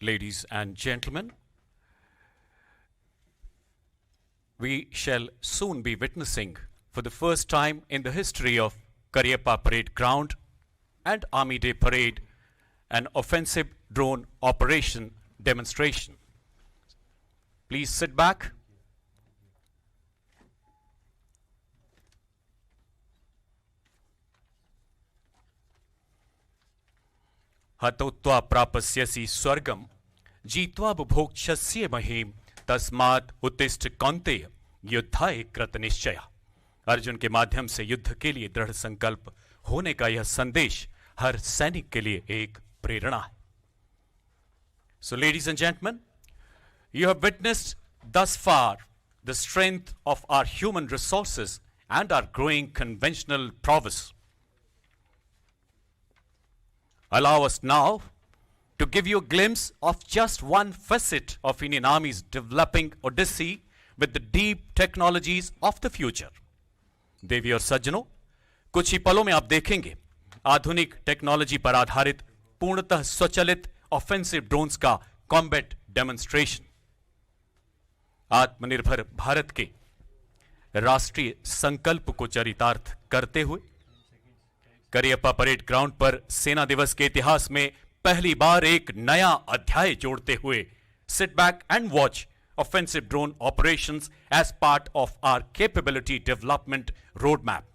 Ladies and gentlemen, we shall soon be witnessing for the first time in the history of Cariappa Parade Ground and Army Day Parade an offensive drone operation demonstration. Please sit back. हतोत्वा प्रापस्यसि स्वर्गम जीत्वा बुभोक्षस्य महीम तस्मात् उत्तिष्ठ कौन्तेय युद्धाय कृतनिश्चय। अर्जुन के माध्यम से युद्ध के लिए दृढ़ संकल्प होने का यह संदेश हर सैनिक के लिए एक प्रेरणा है। So ladies and gentlemen, you have witnessed thus far the strength of our human resources and our growing conventional prowess. Allow us now to give you a glimpse of just one facet of Indian Army's developing odyssey with the deep technologies of the future. देवी और सज्जनों, कुछ ही पलों में आप देखेंगे आधुनिक technology पर आधारित पूर्णतः स्वचालित ऑफेंसिव ड्रोन्स का कॉम्बैट डेमोन्स्ट्रेशन। आत्मनिर्भर भारत के राष्ट्रीय संकल्प को चरितार्थ करते हुए करियप्पा परेड ग्राउंड पर सेना दिवस के इतिहास में पहली बार एक नया अध्याय जोड़ते हुए sit back and watch offensive drone operations as part of our capability development road map.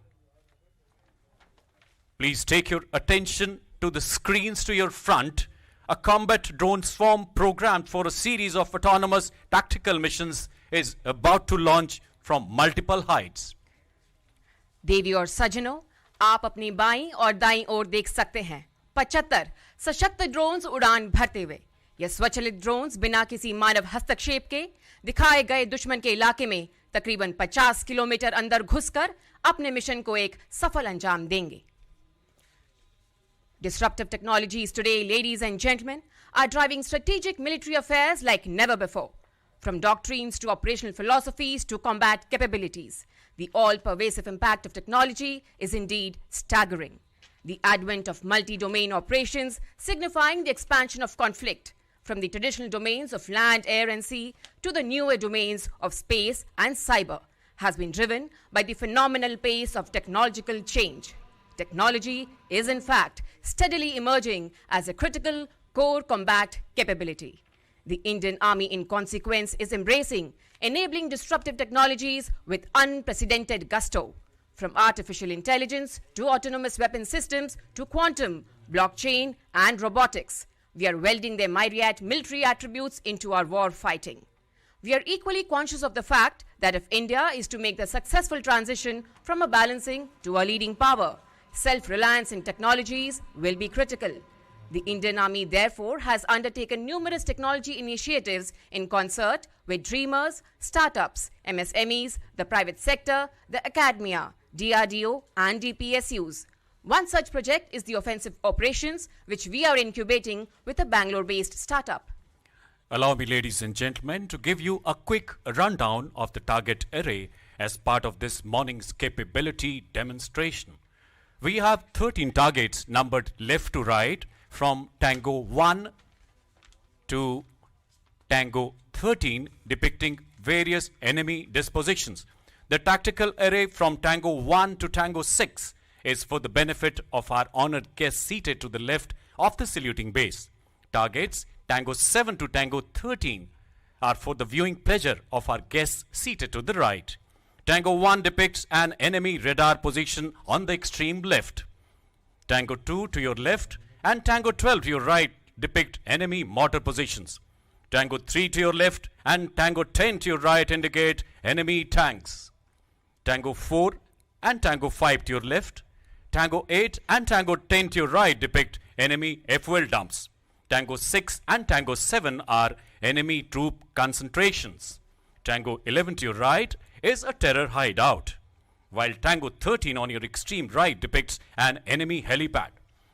Please take your attention to the screens to your front. A combat drone swarm programmed for a series of autonomous tactical missions is about to launch from multiple heights. देवी और सज्जनों, आप अपनी बाईं और दाईं ओर देख सकते हैं 75 सशक्त ड्रोन्स उड़ान भरते हुए। यह स्वचालित ड्रोन्स बिना किसी मानव हस्तक्षेप के दिखाए गए दुश्मन के इलाके में तकरीबन 50 किलोमीटर अंदर घुसकर अपने मिशन को एक सफल अंजाम देंगे। Disruptive technologies today, ladies and gentlemen, are driving strategic military affairs like never before. From doctrines to operational philosophies to combat capabilities, the all-pervasive impact of technology is indeed staggering. The advent of multi-domain operations signifying the expansion of conflict from the traditional domains of land, air and sea to the newer domains of space and cyber has been driven by the phenomenal pace of technological change. Technology is in fact steadily emerging as a critical core combat capability. The Indian Army in consequence is embracing enabling disruptive technologies with unprecedented gusto. From artificial intelligence to autonomous weapon systems to quantum, blockchain and robotics, we are welding their myriad military attributes into our war fighting. We are equally conscious of the fact that if India is to make the successful transition from a balancing to a leading power, self-reliance in technologies will be critical. The Indian Army therefore has undertaken numerous technology initiatives in concert with dreamers, startups, MSMEs, the private sector, the academia, DRDO and DPSUs. One such project is the offensive operations which we are incubating with a Bangalore-based startup. Allow me, ladies and gentlemen, to give you a quick rundown of the target array as part of this morning's capability demonstration. We have 13 targets numbered left to right from Tango 1 to Tango 13 depicting various enemy dispositions. The tactical array from Tango 1 to Tango 6 is for the benefit of our honored guests seated to the left of the saluting base. Targets Tango 7 to Tango 13 are for the viewing pleasure of our guests seated to the right. Tango 1 depicts an enemy radar position on the extreme left. Tango 2 to your left and Tango 12 to your right depict enemy mortar positions. Tango 3 to your left and Tango 10 to your right indicate enemy tanks. Tango 4 and Tango 5 to your left. Tango 8 and Tango 10 to your right depict enemy fuel dumps. Tango 6 and Tango 7 are enemy troop concentrations. Tango 11 to your right is a terror hideout, while Tango 13 on your extreme right depicts an enemy helipad.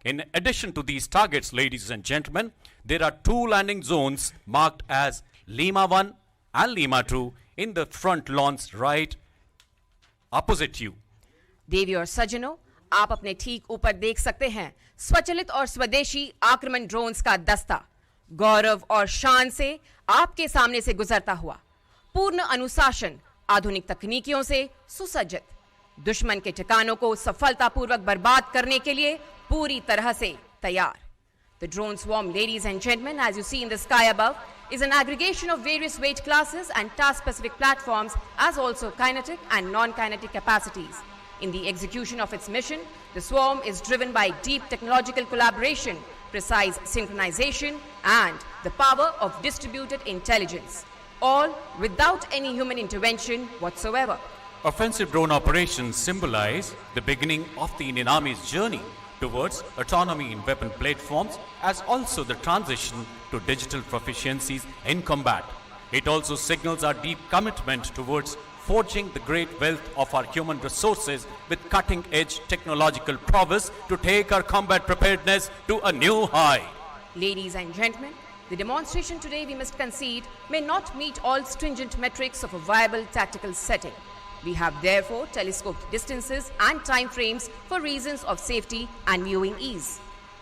In addition to these targets, ladies and gentlemen, there are two landing zones marked as Lima 1 and Lima 2 in the front lawns right opposite you. देवी और सज्जनों, आप अपने ठीक ऊपर देख सकते हैं स्वचालित और स्वदेशी आक्रमण ड्रोन्स का दस्ता। गौरव और शान से आपके सामने से गुजरता हुआ, पूर्ण अनुशासन, आधुनिक तकनीकियों से सुसज्जित, दुश्मन के ठिकानों को सफलतापूर्वक बर्बाद करने के लिए पूरी तरह से तैयार. The drone swarm, ladies and gentlemen, as you see in the sky above, is an aggregation of various weight classes and task-specific platforms, as also kinetic and non-kinetic capacities. In the execution of its mission, the swarm is driven by deep technological collaboration, precise synchronization, and the power of distributed intelligence, all without any human intervention whatsoever. Offensive drone operations symbolize the beginning of the Indian Army's journey towards autonomy in weapon platforms, as also the transition to digital proficiencies in combat. It also signals our deep commitment towards forging the great wealth of our human resources with cutting-edge technological prowess to take our combat preparedness to a new high. Ladies and gentlemen, the demonstration today, we must concede, may not meet all stringent metrics of a viable tactical setting. We have therefore telescoped distances and time frames for reasons of safety and viewing ease.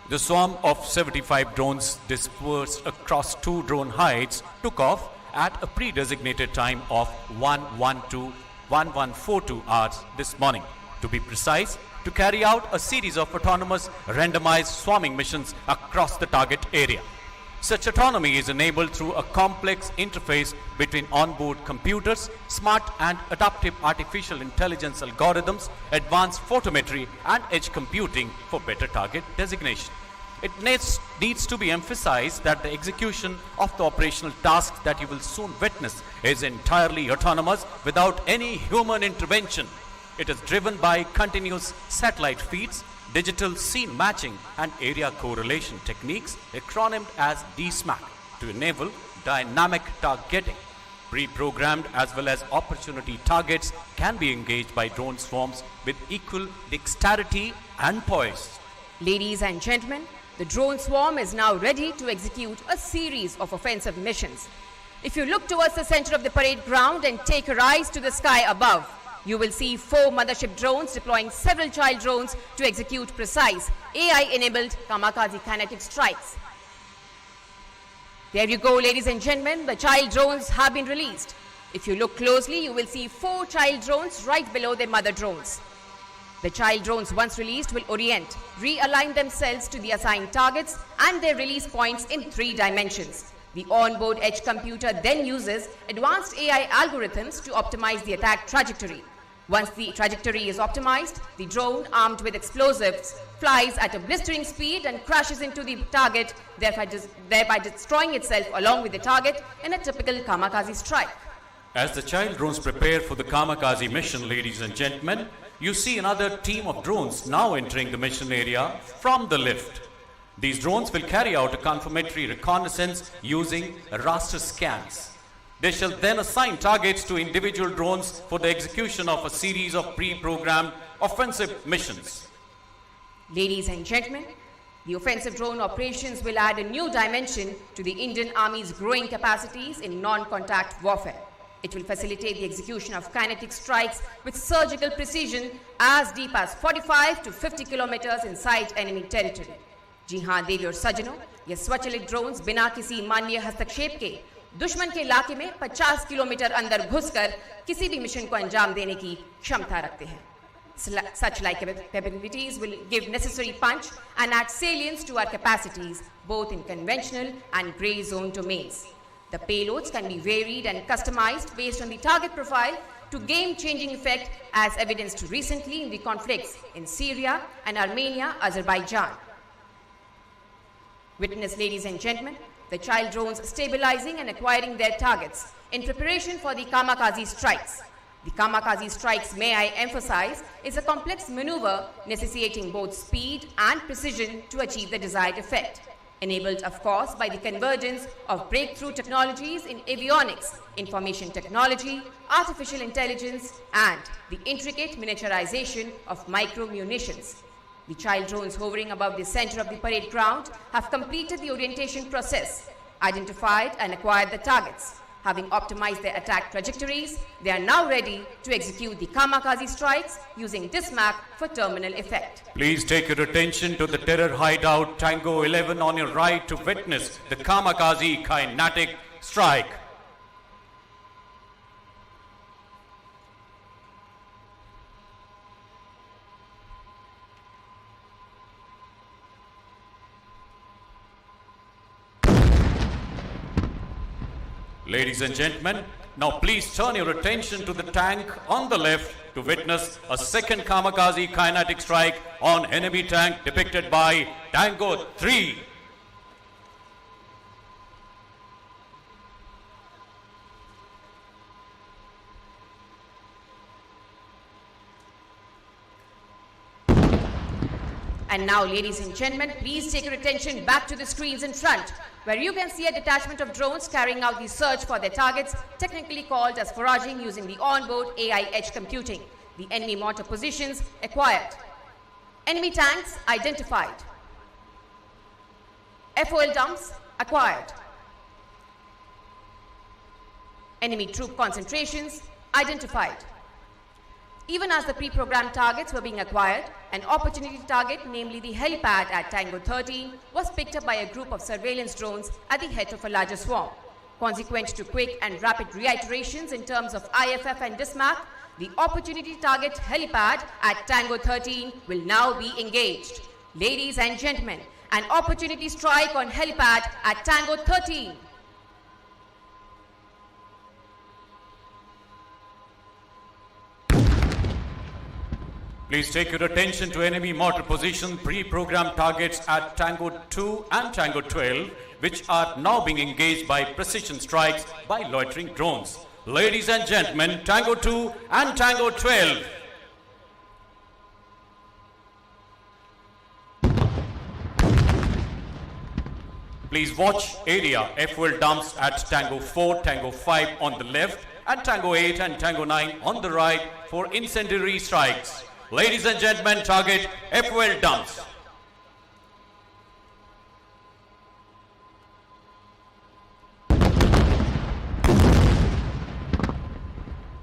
The swarm of 75 drones dispersed across 2 drone heights took off at a pre-designated time of 1142 hours this morning. To be precise, to carry out a series of autonomous randomized swarming missions across the target area. Such autonomy is enabled through a complex interface between onboard computers, smart and adaptive artificial intelligence algorithms, advanced photometry and edge computing for better target designation. It needs to be emphasized that the execution of the operational task that you will soon witness is entirely autonomous without any human intervention. It is driven by continuous satellite feeds, digital scene matching and area correlation techniques, acronymed as DSMAC, to enable dynamic targeting. Pre-programmed as well as opportunity targets can be engaged by drone swarms with equal dexterity and poise. Ladies and gentlemen, the drone swarm is now ready to execute a series of offensive missions. If you look towards the center of the parade ground and take your eyes to the sky above, you will see 4 mothership drones deploying several child drones to execute precise AI-enabled kamikaze kinetic strikes. There you go, ladies and gentlemen, the child drones have been released. If you look closely, you will see 4 child drones right below their mother drones. The child drones, once released, will orient, realign themselves to the assigned targets and their release points in 3 dimensions. The onboard edge computer then uses advanced AI algorithms to optimize the attack trajectory. Once the trajectory is optimized, the drone, armed with explosives, flies at a blistering speed and crashes into the target, thereby destroying itself along with the target in a typical kamikaze strike. As the child drones prepare for the kamikaze mission, ladies and gentlemen, you see another team of drones now entering the mission area from the lift. These drones will carry out a confirmatory reconnaissance using raster scans. They shall then assign targets to individual drones for the execution of a series of pre-programmed offensive missions. Ladies and gentlemen, the offensive drone operations will add a new dimension to the Indian Army's growing capacities in non-contact warfare. It will facilitate the execution of kinetic strikes with surgical precision as deep as 45 to 50 kilometers inside enemy territory. जी हाँ देवी और सज्जनों, ये स्वचालित drones बिना किसी मानवीय हस्तक्षेप के दुश्मन के इलाके में 50 किलोमीटर अंदर घुसकर किसी भी मिशन को अंजाम देने की क्षमता रखते हैं. Such like capabilities will give necessary punch and add salience to our capacities, both in conventional and grey zone domains. The payloads can be varied and customized based on the target profile to game-changing effect, as evidenced recently in the conflicts in Syria and Armenia, Azerbaijan. Witness, ladies and gentlemen, the child drones stabilizing and acquiring their targets in preparation for the kamikaze strikes. The kamikaze strikes, may I emphasize, is a complex maneuver necessitating both speed and precision to achieve the desired effect. Enabled, of course, by the convergence of breakthrough technologies in avionics, information technology, artificial intelligence, and the intricate miniaturization of micro-munitions. The child drones hovering above the center of the parade ground have completed the orientation process, identified and acquired the targets, Having optimized their attack trajectories, they are now ready to execute the kamikaze strikes using Dismac for terminal effect. Please take your attention to the terror hideout Tango 11 on your right to witness the kamikaze kinetic strike. Ladies and gentlemen, now please turn your attention to the tank on the left to witness a second kamikaze kinetic strike on enemy tank depicted by Tango 3. And now, ladies and gentlemen, please take your attention back to the screens in front, where you can see a detachment of drones carrying out the search for their targets, technically called as foraging using the onboard AI edge computing. The enemy mortar positions acquired. Enemy tanks identified. FOL dumps acquired. Enemy troop concentrations identified. Even as the pre-programmed targets were being acquired, an opportunity target, namely the helipad at Tango 13, was picked up by a group of surveillance drones at the head of a larger swarm. Consequent to quick and rapid reiterations in terms of IFF and Dismac, the opportunity target helipad at Tango 13 will now be engaged. Ladies and gentlemen, an opportunity strike on helipad at Tango 13. Please take your attention to enemy mortar position pre-programmed targets at Tango 2 and Tango 12, which are now being engaged by precision strikes by loitering drones. Ladies and gentlemen, Tango 2 and Tango 12. Please watch area FOL dumps at Tango 4, Tango 5 on the left and Tango 8 and Tango 9 on the right for incendiary strikes. Ladies and gentlemen, target FOL dumps.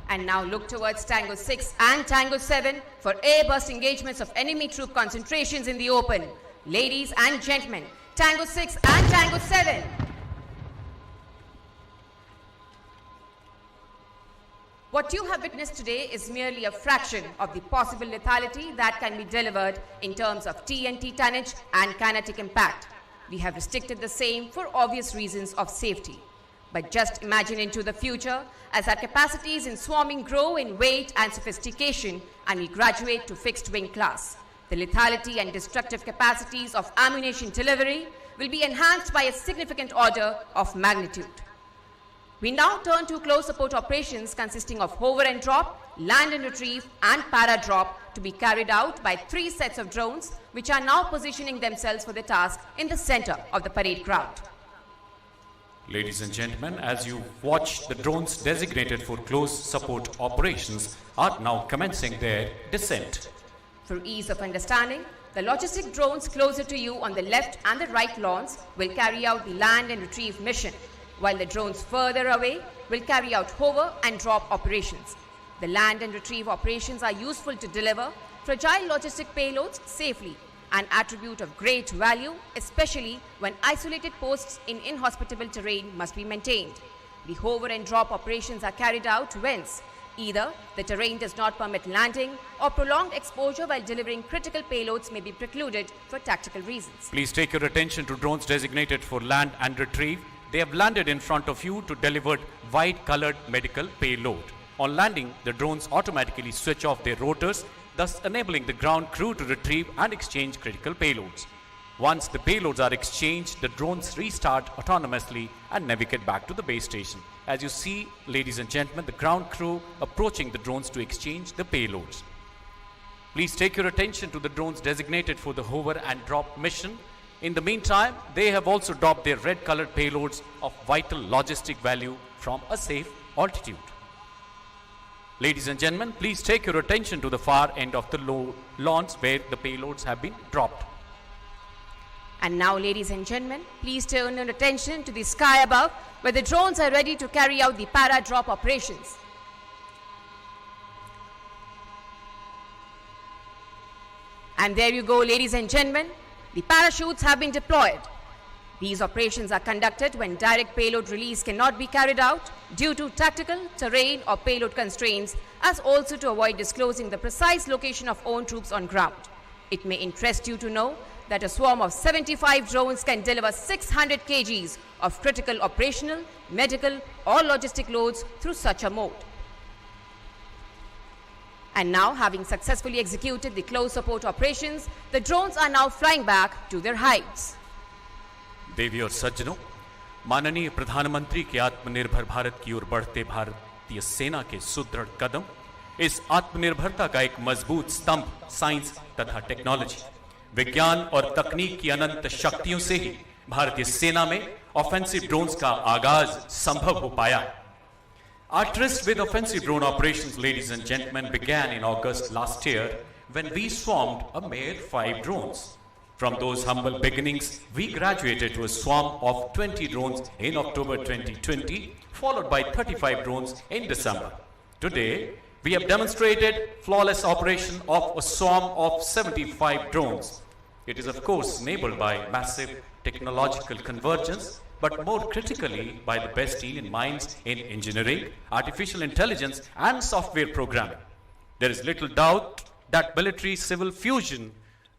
And now look towards Tango 6 and Tango 7 for air-burst engagements of enemy troop concentrations in the open. Ladies and gentlemen, Tango 6 and Tango 7. What you have witnessed today is merely a fraction of the possible lethality that can be delivered in terms of TNT tonnage and kinetic impact. We have restricted the same for obvious reasons of safety. But just imagine into the future as our capacities in swarming grow in weight and sophistication and we graduate to fixed wing class. The lethality and destructive capacities of ammunition delivery will be enhanced by a significant order of magnitude. We now turn to close support operations consisting of hover and drop, land and retrieve and para-drop to be carried out by 3 sets of drones which are now positioning themselves for the task in the center of the parade ground. Ladies and gentlemen, as you watch, the drones designated for close support operations are now commencing their descent. For ease of understanding, the logistic drones closer to you on the left and the right lawns will carry out the land and retrieve mission, while the drones further away will carry out hover and drop operations. The land and retrieve operations are useful to deliver fragile logistic payloads safely, an attribute of great value, especially when isolated posts in inhospitable terrain must be maintained. The hover and drop operations are carried out whence either the terrain does not permit landing or prolonged exposure while delivering critical payloads may be precluded for tactical reasons. Please take your attention to drones designated for land and retrieve. They have landed in front of you to deliver white-colored medical payload. On landing, the drones automatically switch off their rotors, thus enabling the ground crew to retrieve and exchange critical payloads. Once the payloads are exchanged, the drones restart autonomously and navigate back to the base station. As you see, ladies and gentlemen, the ground crew approaching the drones to exchange the payloads. Please take your attention to the drones designated for the hover and drop mission. In the meantime, they have also dropped their red-colored payloads of vital logistic value from a safe altitude. Ladies and gentlemen, please take your attention to the far end of the lawns where the payloads have been dropped. And now, ladies and gentlemen, please turn your attention to the sky above, where the drones are ready to carry out the para-drop operations. And there you go, ladies and gentlemen, the parachutes have been deployed. These operations are conducted when direct payload release cannot be carried out due to tactical, terrain or payload constraints, as also to avoid disclosing the precise location of own troops on ground. It may interest you to know that a swarm of 75 drones can deliver 600 kgs of critical operational, medical or logistic loads through such a mode. And now, having successfully executed the close support operations, the drones are now flying back to their hides. देवी और सज्जनों, माननीय प्रधानमंत्री के आत्मनिर्भर भारत की ओर बढ़ते भारतीय सेना के सुदृढ़ कदम इस आत्मनिर्भरता का एक मजबूत स्तंभ साइंस तथा टेक्नोलॉजी, विज्ञान और तकनीक की अनंत शक्तियों से ही भारतीय सेना में ऑफेंसिव ड्रोन्स का आगाज संभव हो पाया। Our tryst with offensive drone operations, ladies and gentlemen, began in August last year when we swarmed a mere 5 drones. From those humble beginnings, we graduated to a swarm of 20 drones in October 2020, followed by 35 drones in December. Today, we have demonstrated flawless operation of a swarm of 75 drones. It is of course enabled by massive technological convergence, but more critically by the best in minds in engineering, artificial intelligence and software programming. There is little doubt that military-civil fusion,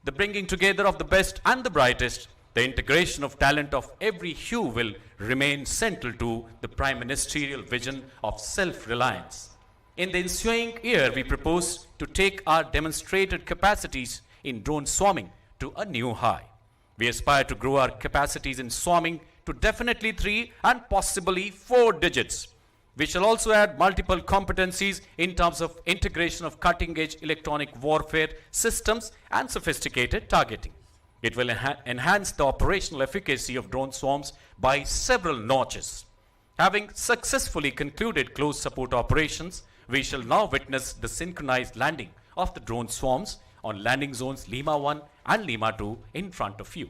the bringing together of the best and the brightest, the integration of talent of every hue will remain central to the Prime Ministerial vision of self-reliance. In the ensuing year, we propose to take our demonstrated capacities in drone swarming to a new high. We aspire to grow our capacities in swarming to definitely 3 and possibly 4 digits. We shall also add multiple competencies in terms of integration of cutting-edge electronic warfare systems and sophisticated targeting. It will enhance the operational efficacy of drone swarms by several notches. Having successfully concluded close support operations, we shall now witness the synchronized landing of the drone swarms on landing zones Lima 1 and Lima 2 in front of you.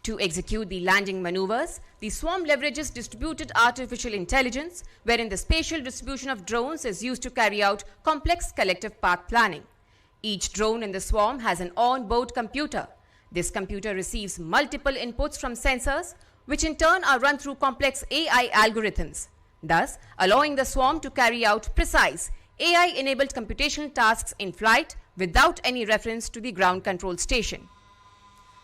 To execute the landing maneuvers, the swarm leverages distributed artificial intelligence, wherein the spatial distribution of drones is used to carry out complex collective path planning. Each drone in the swarm has an on-board computer. This computer receives multiple inputs from sensors, which in turn are run through complex AI algorithms, thus allowing the swarm to carry out precise AI-enabled computational tasks in flight without any reference to the ground control station.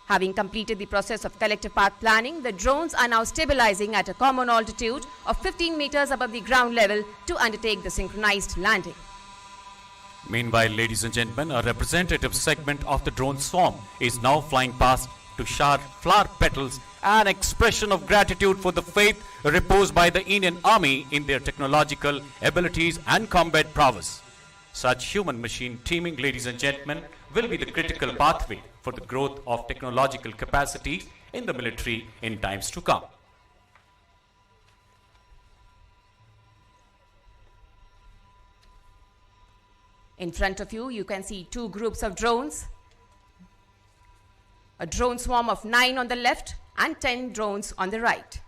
Having completed the process of collective path planning, the drones are now stabilizing at a common altitude of 15 meters above the ground level to undertake the synchronized landing. Meanwhile, ladies and gentlemen, a representative segment of the drone swarm is now flying past to shower flower petals, an expression of gratitude for the faith reposed by the Indian Army in their technological abilities and combat prowess. Such human-machine teaming, ladies and gentlemen, will be the critical pathway for the growth of technological capacities in the military in times to come. In front of you, you can see 2 groups of drones. A drone swarm of 9 on the left and 10 drones on the right.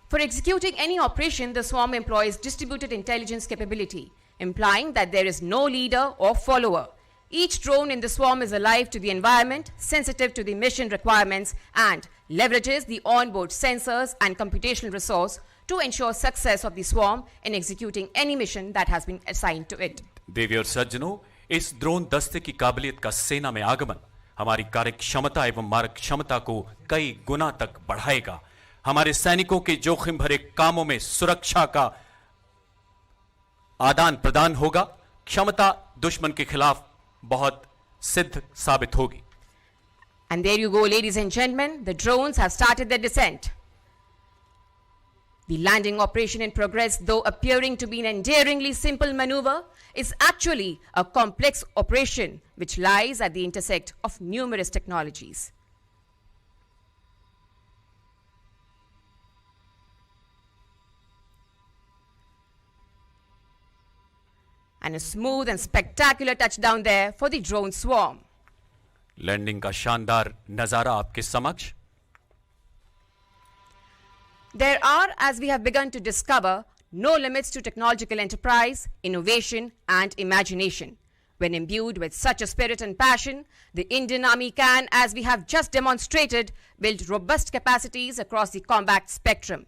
For executing any operation, the swarm employs distributed intelligence capability, implying that there is no leader or follower. Each drone in the swarm is alive to the environment, sensitive to the mission requirements, and leverages the onboard sensors and computational resource to ensure success of the swarm in executing any mission that has been assigned to it. देवी और सज्जनों, इस drone दस्ते की काबिलियत का सेना में आगमन हमारी कार्य क्षमता एवं मारक क्षमता को कई गुना तक बढ़ाएगा। हमारे सैनिकों के जोखिम भरे कामों में सुरक्षा का आदान प्रदान होगा। क्षमता दुश्मन के खिलाफ बहुत सिद्ध साबित होगी। And there you go, ladies and gentlemen, the drones have started their descent. The landing operation in progress, though appearing to be an endearingly simple maneuver, is actually a complex operation which lies at the intersect of numerous technologies. and a smooth and spectacular touchdown there for the drone swarm. Landing का शानदार नजारा आपके समक्ष. There are, as we have begun to discover, no limits to technological enterprise, innovation, and imagination. When imbued with such a spirit and passion, the Indian Army can, as we have just demonstrated, build robust capacities across the combat spectrum.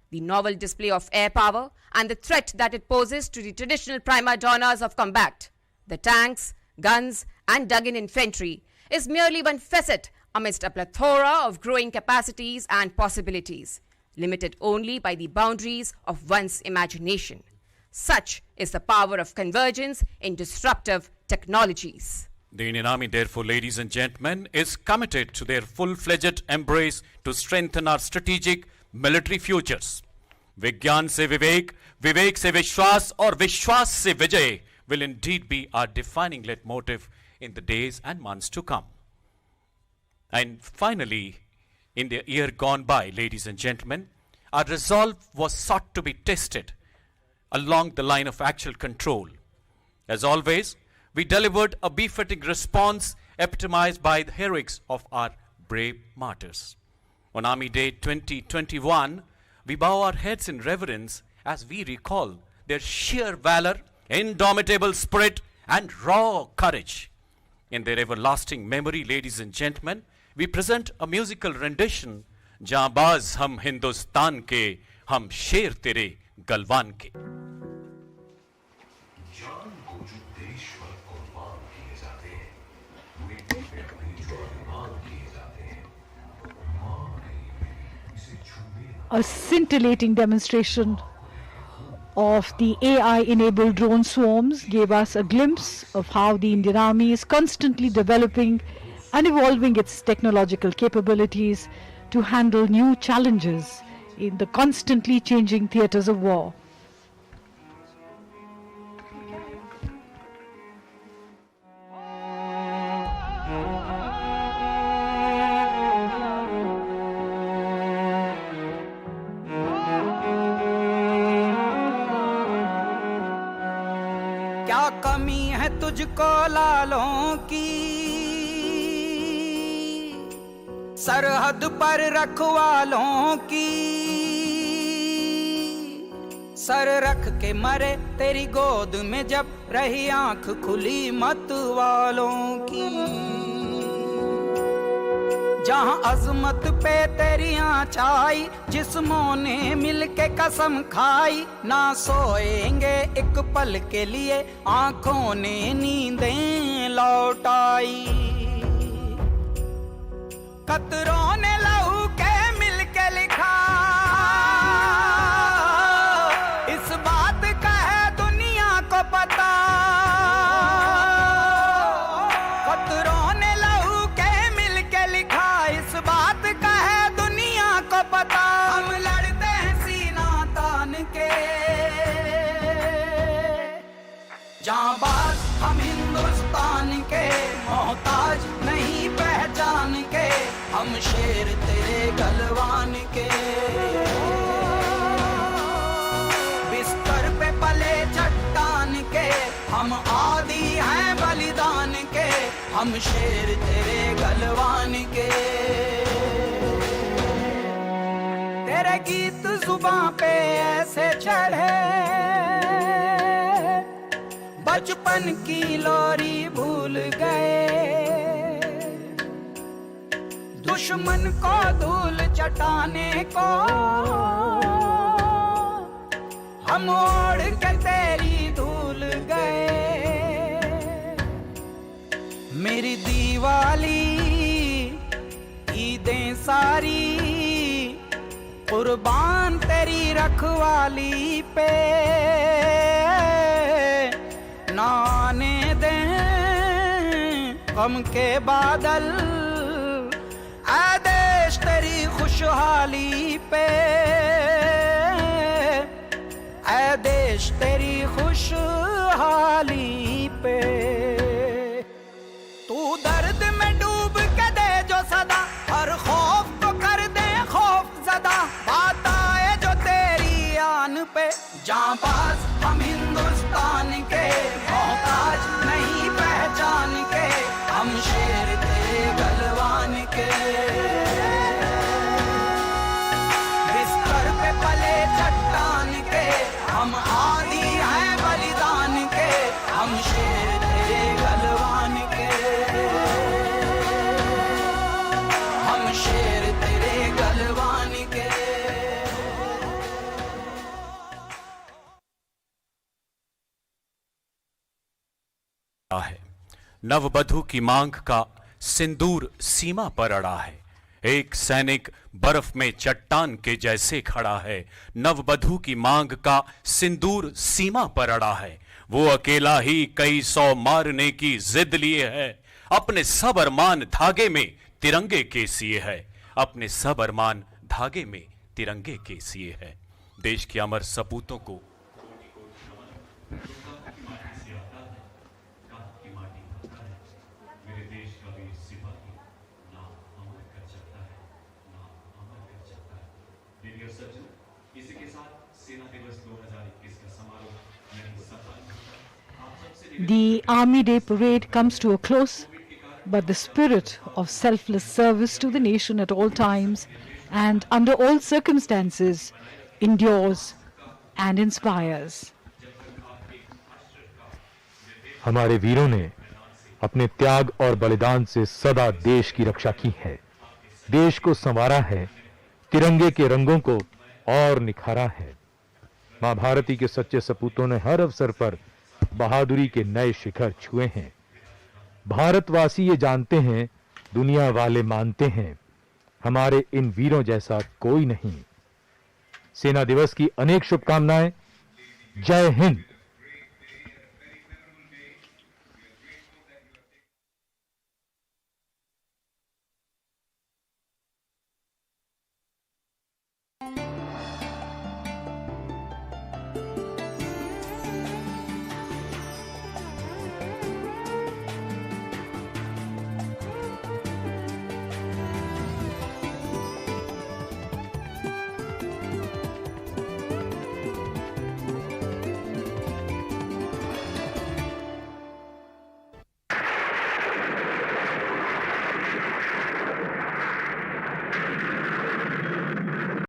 The novel display of air power and the threat that it poses to the traditional prima donnas of combat, the tanks, guns, and dug-in infantry, is merely one facet amidst a plethora of growing capacities and possibilities, limited only by the boundaries of one's imagination. Such is the power of convergence in disruptive technologies. The Indian Army, therefore, ladies and gentlemen, is committed to their full-fledged embrace to strengthen our strategic military futures. विज्ञान से विवेक, विवेक से विश्वास और विश्वास से विजय will indeed be our defining leitmotif in the days and months to come. And finally, in the year gone by, ladies and gentlemen, our resolve was sought to be tested along the line of actual control. As always, we delivered a befitting response epitomized by the heroics of our brave martyrs. On Army Day 2021, we bow our heads in reverence as we recall their sheer valor, indomitable spirit, and raw courage. In their everlasting memory, ladies and gentlemen, we present a musical rendition, जांबाज हम हिंदुस्तान के, हम शेर तेरे गलवान के. A scintillating demonstration of the AI-enabled drone swarms gave us a glimpse of how the Indian Army is constantly developing and evolving its technological capabilities to handle new challenges in the constantly changing theatres of war. क्या कमी है तुझको लालों की, सरहद पर रखवालों की, sir रख के मरे तेरी गोद में जब रही आंख खुली मत वालों की, जहां अजमत पे तेरी आँच आई, जिस्मों ने मिलके कसम खाई, ना सोएंगे एक पल के लिए, आंखों ने नींदें लौटाई, कतरों ने लहू के मिलके लिखा, इस बात का है दुनिया को पता, कतरों ने लहू के मिलके लिखा, इस बात का है दुनिया को पता, हम लड़ते हैं सीना तान के, जांबाज हम हिंदुस्तान के, मोहताज नहीं पहचान के, हम शेर तेरे गलवान के, बिस्तर पे पले चट्टान के, हम आदी हैं बलिदान के, हम शेर तेरे गलवान के, तेरे गीत जुबां पे ऐसे चढ़े, बचपन की लोरी भूल गए, दुश्मन को धूल चटाने को, हम ओढ़ के तेरी धूल गए, मेरी दीवाली ईदें सारी कुर्बान तेरी रखवाली पे, ना आने दें गम के बादल, ऐ देश तेरी खुशहाली पे, ऐ देश तेरी खुशहाली पे, तू दर्द में डूब के दे जो सदा, हर खौफ को कर दे खौफ ज़दा, बात आए जो तेरी आन पे, जांबाज हम हिंदुस्तान के, नववधु की मांग का सिंदूर सीमा पर अड़ा है। एक सैनिक बर्फ में चट्टान के जैसे खड़ा है। नववधु की मांग का सिंदूर सीमा पर अड़ा है। वो अकेला ही कई सौ मारने की जिद लिए है। अपने सब अरमान धागे में तिरंगे के सिए है। अपने सब अरमान धागे में तिरंगे के सिए है। देश के अमर सपूतों को इसी के साथ सेना दिवस 2021 का समारोह The Army Day parade comes to a close, but the spirit of selfless service to the nation at all times and under all circumstances endures and inspires. हमारे वीरों ने अपने त्याग और बलिदान से सदा देश की रक्षा की है, देश को संवारा है, तिरंगे के रंगों को और निखारा है। मां भारती के सच्चे सपूतों ने हर अवसर पर बहादुरी के नए शिखर छुए हैं। भारतवासी ये जानते हैं, दुनिया वाले मानते हैं, हमारे इन वीरों जैसा कोई नहीं। सेना दिवस की अनेक शुभकामनाएं। जय हिंद।